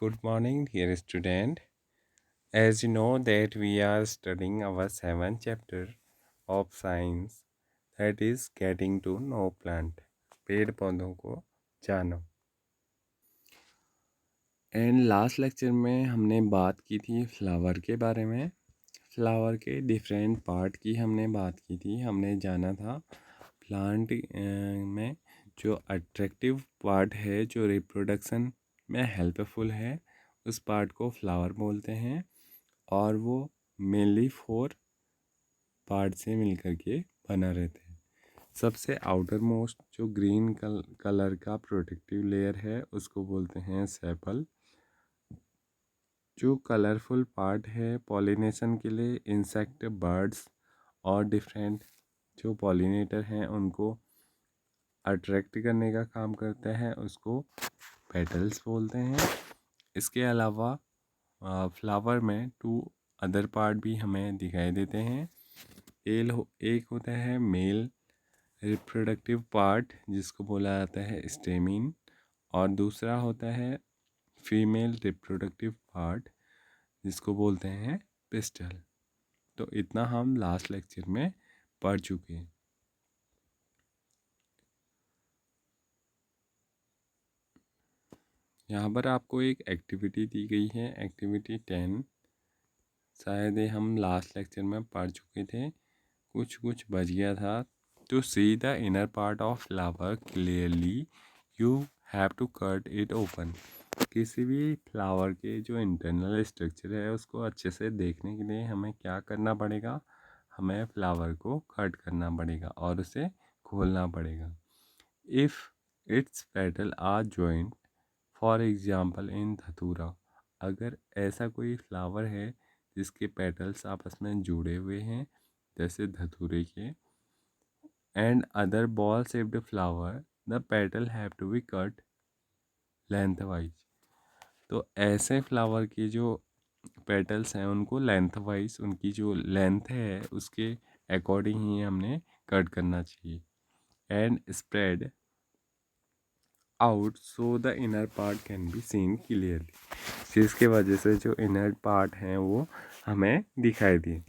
Good morning, dear student. As you know that we are studying our seventh chapter of science, that is getting to know plant. पेड़ पौधों को जानो। And last lecture में हमने बात की थी फ्लावर के बारे में। फ्लावर के डिफरेंट पार्ट की हमने बात की थी। हमने जाना था प्लांट में जो अट्रैक्टिव पार्ट है, जो रिप्रोडक्शन में हेल्पफुल है, उस पार्ट को फ्लावर बोलते हैं और वो मेनली 4 पार्ट से मिलकर के बना रहते हैं। सबसे आउटर मोस्ट जो ग्रीन कलर का प्रोटेक्टिव लेयर है उसको बोलते हैं सेपल। जो कलरफुल पार्ट है पॉलिनेशन के लिए इंसेक्ट, बर्ड्स और डिफरेंट जो पॉलिनेटर हैं उनको अट्रैक्ट करने का काम करता है, उसको पेटल्स बोलते हैं। इसके अलावा फ्लावर में 2 अदर पार्ट भी हमें दिखाई देते हैं। एक होता है मेल रिप्रोडक्टिव पार्ट जिसको बोला जाता है स्टेमिन, और दूसरा होता है फीमेल रिप्रोडक्टिव पार्ट जिसको बोलते हैं पिस्टल। तो इतना हम लास्ट लेक्चर में पढ़ चुके हैं। यहाँ पर आपको एक एक्टिविटी दी गई है, एक्टिविटी 10। शायद ये हम लास्ट लेक्चर में पढ़ चुके थे, कुछ बच गया था। To see the inner part of flower clearly you have to cut it open. किसी भी फ्लावर के जो इंटरनल स्ट्रक्चर है उसको अच्छे से देखने के लिए हमें क्या करना पड़ेगा, हमें फ्लावर को कट करना पड़ेगा और उसे खोलना पड़ेगा। If its petal are joint, for example in dhatura, अगर ऐसा कोई फ्लावर है जिसके पेटल्स आपस में जुड़े हुए हैं जैसे धतूरे के, and other ball shaped flower the petal have to be cut lengthwise. तो ऐसे फ्लावर के जो पेटल्स हैं उनको लेंथ वाइज, उनकी जो लेंथ है उसके अकॉर्डिंग ही हमने कट करना चाहिए। And spread out so the inner part can be seen clearly, जिसके वजह से जो इनर पार्ट हैं वो हमें दिखाई दिए।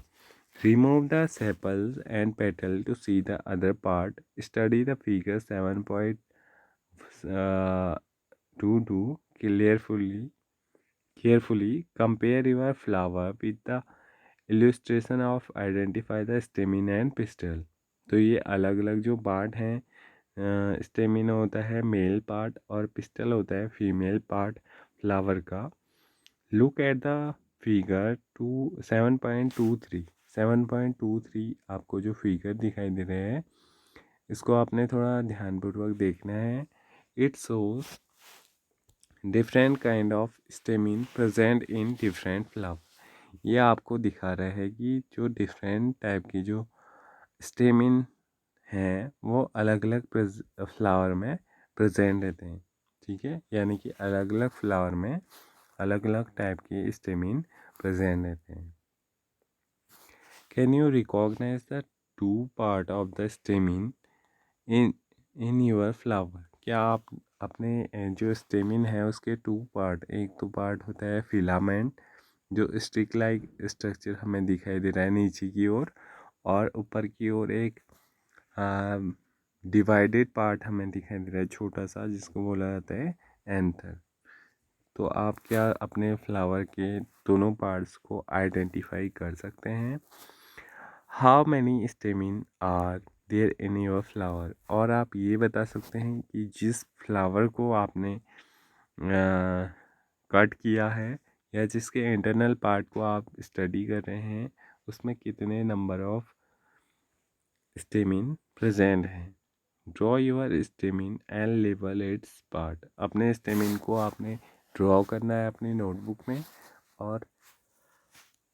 Remove the sepals and petal to see the other part. Study the figure 7.22 carefully. Compare your flower with the illustration of identify the stamen and pistil। तो ये अलग अलग जो पार्ट हैं, स्टेमिन होता है मेल पार्ट और पिस्टल होता है फीमेल पार्ट फ्लावर का। लुक एट द फिगर 7.23 आपको जो फिगर दिखाई दे रहे हैं इसको आपने थोड़ा ध्यानपूर्वक देखना है। It shows different kind of stamen present in different flower. ये आपको दिखा रहा है कि जो डिफरेंट टाइप की जो स्टेमिन हैं वो अलग अलग फ्लावर में प्रेजेंट रहते हैं। ठीक है, यानी कि अलग अलग फ्लावर में अलग अलग टाइप के स्टेमिन प्रेजेंट रहते हैं। Can you recognise the 2 part of the stamen in your flower? क्या आप अपने जो स्टेमिन है उसके 2 पार्ट, एक तो पार्ट होता है फिलामेंट जो स्टिक लाइक स्ट्रक्चर हमें दिखाई दे रहा है नीचे की ओर, और ऊपर की ओर एक डिवाइडेड पार्ट हमें दिखाई दे रहा है छोटा सा जिसको बोला जाता है एंथर। तो आप क्या अपने फ्लावर के दोनों पार्ट्स को आइडेंटिफाई कर सकते हैं? How many stamen are there in your flower? और आप ये बता सकते हैं कि जिस फ्लावर को आपने कट किया है या जिसके इंटरनल पार्ट को आप स्टडी कर रहे हैं उसमें कितने नंबर ऑफ स्टेमिन प्रेजेंट हैं। Draw your stamen and label it's part. अपने स्टेमिन को आपने ड्रॉ करना है अपनी नोटबुक में और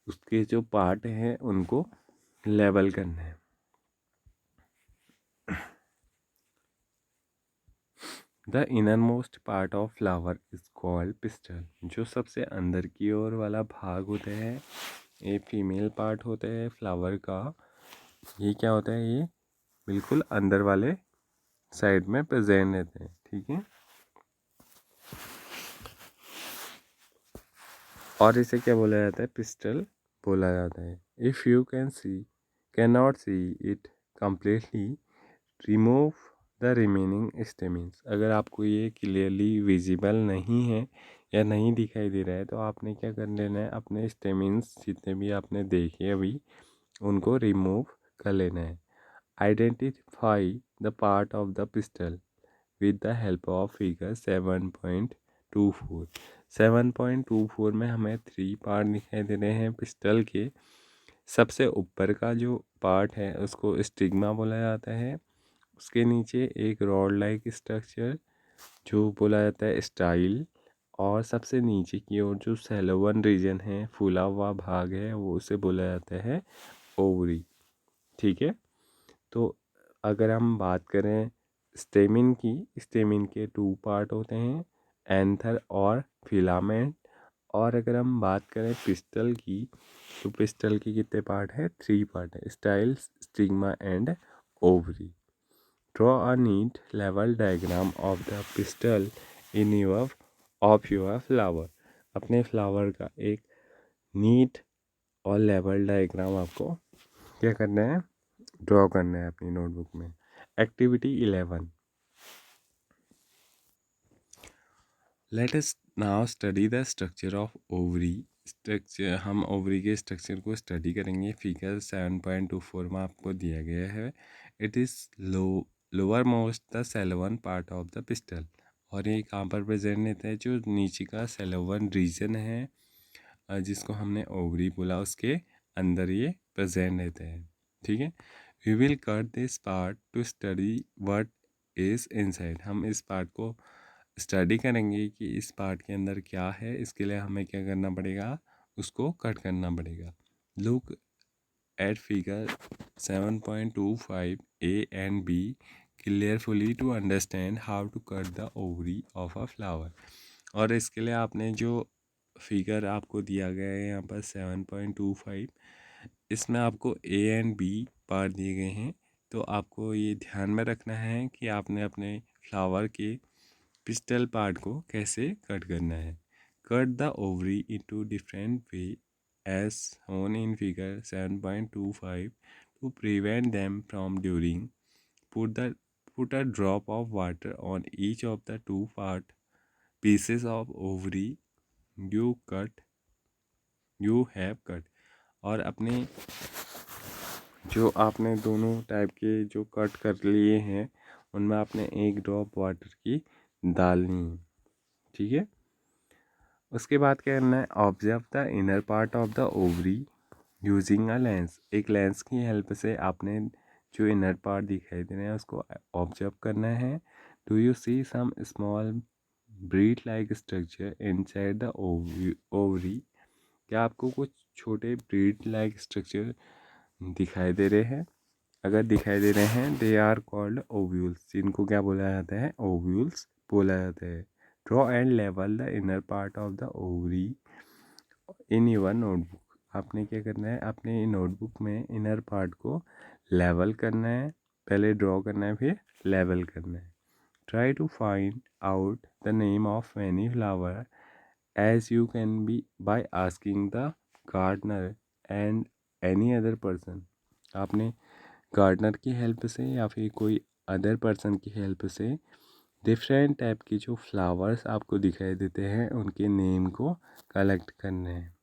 उसके जो पार्ट हैं उनको लेबल करना है। The inner most part of flower is called pistol. जो सबसे अंदर की ओर वाला भाग होता है ये फीमेल पार्ट होता है फ्लावर का। ये क्या होता है, ये बिल्कुल अंदर वाले साइड में प्रेजेंट रहते हैं। ठीक है, और इसे क्या बोला जाता है, पिस्टल बोला जाता है। If you can not see it completely, remove the remaining stamens. अगर आपको ये क्लियरली विजिबल नहीं है या नहीं दिखाई दे रहा है तो आपने क्या कर लेना है, अपने स्टेमिन्स जितने भी आपने देखे अभी उनको रिमूव कर लेना है। Identify the part of the pistol with the help of figure 7.24। 7.24 में हमें 3 पार्ट दिखाई दे रहे हैं पिस्टल के। सबसे ऊपर का जो पार्ट है उसको स्टिग्मा बोला जाता है, उसके नीचे एक रॉड लाइक स्ट्रक्चर जो बोला जाता है स्टाइल, और सबसे नीचे की ओर जो सेलोवन रीजन है, फूला हुआ भाग है, वो उसे बोला जाता है ओवरी। ठीक है, तो अगर हम बात करें स्टेमिन की, स्टेमिन के 2 पार्ट होते हैं, एंथर और फिलामेंट। और अगर हम बात करें पिस्टल की, तो पिस्टल की कितने पार्ट है, 3 पार्ट है, style, stigma and ovary. Draw a neat level diagram of the pistil in your flower। अपने फ्लावर का एक नीट और लेवल डायग्राम आपको क्या करना है, ड्रॉ करना है अपनी नोटबुक में। Activity 11, let us now study the structure of ovary. Structure, हम ओवरी के स्ट्रक्चर को स्टडी करेंगे। फिगर 7.24 में आपको दिया गया है। It is lower most the swollen part of the pistil. और ये कहाँ पर प्रेजेंट रहता है, जो नीचे का सेलोवन रीजन है जिसको हमने ओवरी बोला, उसके अंदर ये प्रेजेंट रहते हैं। ठीक है, we will cut this part to study what is inside. हम इस पार्ट को स्टडी करेंगे कि इस पार्ट के अंदर क्या है। इसके लिए हमें क्या करना पड़ेगा, उसको कट करना पड़ेगा। Look at figure 7.25 A and B carefully to understand how to cut the ovary of a flower। और इसके लिए आपने जो फिगर आपको दिया गया है यहाँ पर 7.25, इसमें आपको A and B पार्ट दिए गए हैं। तो आपको ये ध्यान में रखना है कि आपने अपने फ्लावर के पिस्टल पार्ट को कैसे कट करना है। Cut the ovary into different way as shown in figure 7.25 to prevent them from during। Put a drop of water on each of the 2 pieces of ovary you have cut। और अपने जो आपने दोनों type के जो cut कर लिए हैं उनमें आपने 1 ड्रॉप वाटर की डालनी है। ठीक है, उसके बाद क्या करना है, observe the inner part of the ovary using a lens. एक लेंस की हेल्प से आपने जो इनर पार्ट दिखाई दे रहे हैं उसको ऑब्जर्व करना है। Do you see some small breed like structure inside the ovary. क्या आपको कुछ छोटे ब्रीड लाइक स्ट्रक्चर दिखाई दे रहे हैं? अगर दिखाई दे रहे हैं, दे आर कॉल्ड ओव्यूल्स। जिनको क्या बोला जाता है, ओव्यूल्स बोला जाता है। Draw and level the inner part of the ovary in your notebook. आपने क्या करना है, अपने नोटबुक में इनर पार्ट को लेवल करना है। पहले ड्रॉ करना है, फिर लेवल करना है। Try to find out the name of any flower as you can be by asking the gardener and any other person. आपने गार्डनर की हेल्प से या फिर कोई अदर पर्सन की हेल्प से डिफरेंट टाइप की जो फ्लावर्स आपको दिखाई देते हैं उनके नेम को कलेक्ट करने हैं।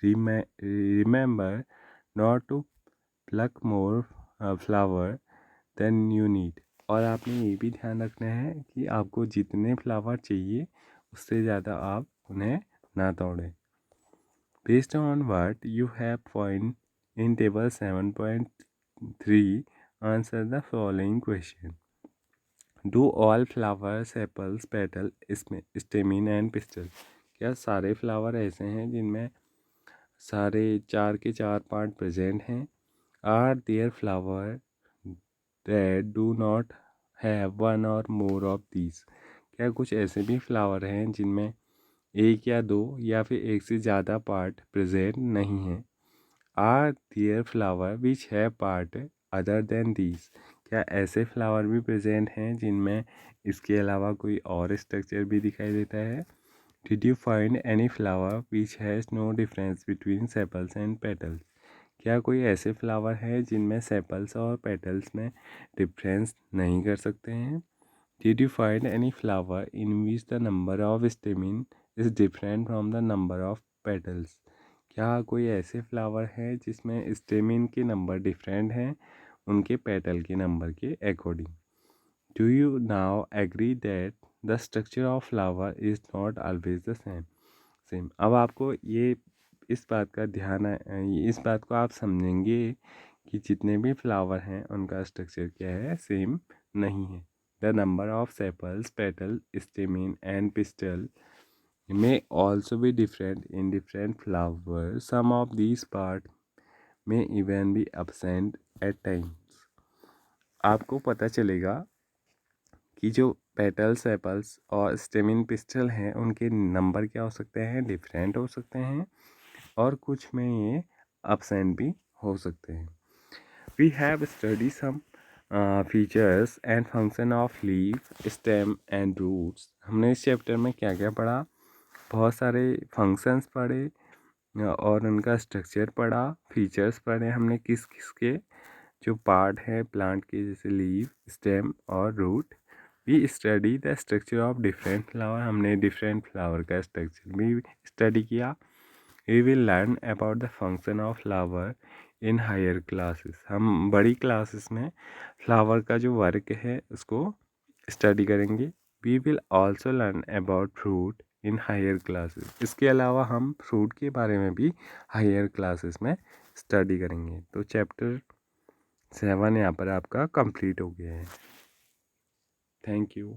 Remember not to pluck more flower than you need. और आपने ये भी ध्यान रखना है कि आपको जितने फ्लावर चाहिए उससे ज़्यादा आप उन्हें ना तोड़ें। Based on what you have find in table 7.3 answer the following question. Do all flowers sepals petal इसमें स्टेमिन एंड पिस्टल। क्या सारे फ्लावर ऐसे हैं जिनमें सारे 4 के 4 पार्ट प्रेजेंट हैं? Are there flower that do not have one or more of these. क्या कुछ ऐसे भी फ्लावर हैं जिनमें 1 या 2 या फिर 1 से ज़्यादा पार्ट प्रेजेंट नहीं हैं? Are there flower which have part other than these. क्या ऐसे फ्लावर भी प्रेजेंट हैं जिनमें इसके अलावा कोई और स्ट्रक्चर भी दिखाई देता है? Did you find any flower which has no difference between sepals and petals? क्या कोई ऐसे फ्लावर है जिनमें सेपल्स और पेटल्स में डिफरेंस नहीं कर सकते हैं? Did you find any flower in which the number of stamen is different from the number of petals? क्या कोई ऐसे फ्लावर है जिसमें स्टेमिन के नंबर डिफरेंट हैं उनके पेटल के नंबर के according? Do you now agree that the structure of flower is not always the same? अब आपको ये इस बात का ध्यान इस बात को आप समझेंगे कि जितने भी फ्लावर हैं उनका स्ट्रक्चर क्या है, सेम नहीं है. The number of sepals, petal, stamen and pistol may also be different in different flowers. Some of these parts may even be absent at times. आपको पता चलेगा कि जो पेटल, सेपल्स और स्टेमिन, पिस्टल हैं उनके नंबर क्या हो सकते हैं, डिफरेंट हो सकते हैं और कुछ में ये absent भी हो सकते हैं. We have studied some features and function of leaf, stem and roots. हमने इस चैप्टर में क्या क्या पढ़ा? बहुत सारे फंक्शंस पढ़े और उनका स्ट्रक्चर पढ़ा, फीचर्स पढ़े हमने किस किस के, जो पार्ट है प्लांट के जैसे लीव, स्टेम और root. We study the structure of different flower. हमने डिफरेंट फ्लावर का स्ट्रक्चर भी स्टडी किया. We will learn about the function of flower in higher classes. हम बड़ी क्लासेस में फ्लावर का जो वर्क है उसको स्टडी करेंगे. We will also learn about fruit in higher classes. इसके अलावा हम फ्रूट के बारे में भी हायर क्लासेस में स्टडी करेंगे. तो चैप्टर 7 यहाँ पर आपका कंप्लीट हो गया है. Thank you.